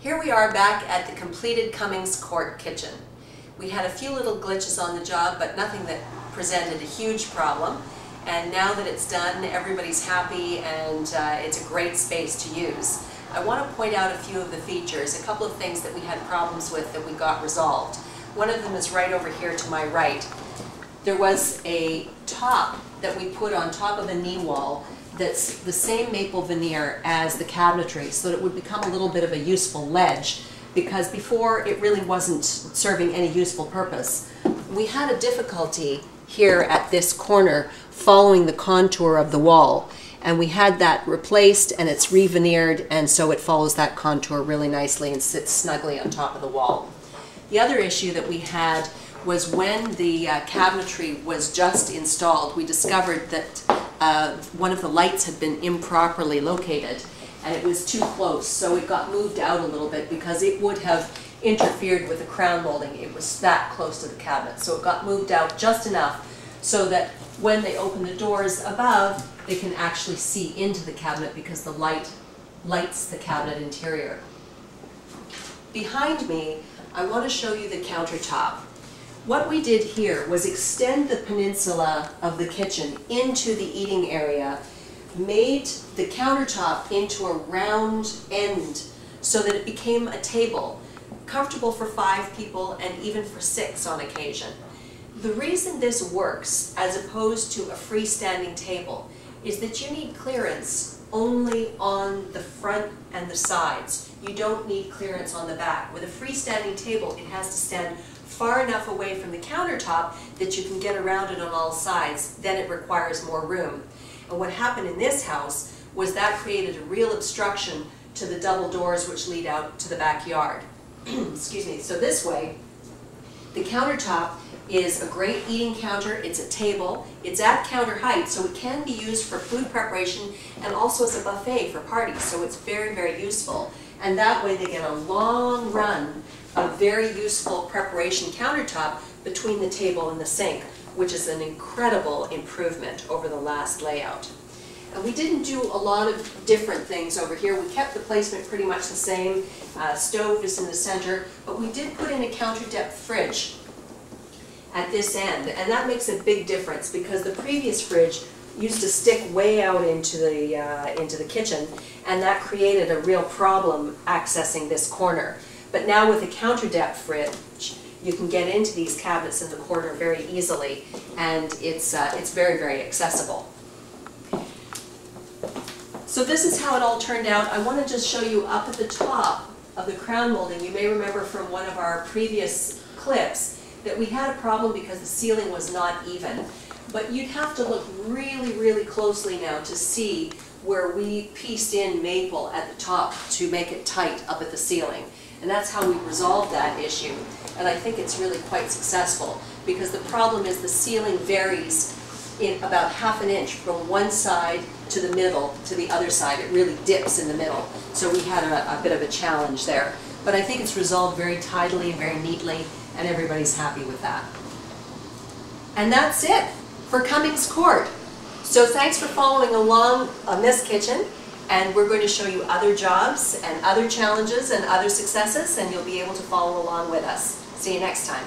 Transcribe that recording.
Here we are back at the completed Cummings Crt kitchen. We had a few little glitches on the job, but nothing that presented a huge problem. And now that it's done, everybody's happy and it's a great space to use. I want to point out a few of the features, a couple of things that we had problems with that we got resolved. One of them is right over here to my right. There was a top that we put on top of the knee wall that's the same maple veneer as the cabinetry, so that it would become a little bit of a useful ledge, because before it really wasn't serving any useful purpose. We had a difficulty here at this corner following the contour of the wall, and we had that replaced and it's re-veneered, and so it follows that contour really nicely and sits snugly on top of the wall. The other issue that we had was when the cabinetry was just installed, we discovered that one of the lights had been improperly located and it was too close, so it got moved out a little bit because it would have interfered with the crown molding. It was that close to the cabinet, so it got moved out just enough so that when they open the doors above, they can actually see into the cabinet because the light lights the cabinet interior. Behind me, I want to show you the countertop. What we did here was extend the peninsula of the kitchen into the eating area, made the countertop into a round end so that it became a table, comfortable for 5 people and even for 6 on occasion. The reason this works as opposed to a freestanding table is that you need clearance only on the front and the sides. You don't need clearance on the back. With a freestanding table, it has to stand far enough away from the countertop that you can get around it on all sides. Then it requires more room. And what happened in this house was that created a real obstruction to the double doors which lead out to the backyard. Excuse me. So this way, the countertop is a great eating counter. It's a table. It's at counter height, so it can be used for food preparation and also as a buffet for parties. So it's very, very useful. And that way they get a long run of very useful preparation countertop between the table and the sink, which is an incredible improvement over the last layout. And we didn't do a lot of different things over here. We kept the placement pretty much the same. Stove is in the center, but we did put in a counter depth fridge at this end, and that makes a big difference because the previous fridge used to stick way out into the kitchen, and that created a real problem accessing this corner. But now with a counter depth fridge, you can get into these cabinets in the corner very easily, and it's very, very accessible. So this is how it all turned out. I want to just show you up at the top of the crown molding. You may remember from one of our previous clips that we had a problem because the ceiling was not even. But you'd have to look really, really closely now to see where we pieced in maple at the top to make it tight up at the ceiling. And that's how we resolved that issue. And I think it's really quite successful because the problem is the ceiling varies in about ½ an inch from one side to the middle to the other side. It really dips in the middle. So we had a bit of a challenge there. But I think it's resolved very tidily and very neatly, and everybody's happy with that. And that's it for Cummings Crt. So thanks for following along on this kitchen, and we're going to show you other jobs and other challenges and other successes, and you'll be able to follow along with us. See you next time.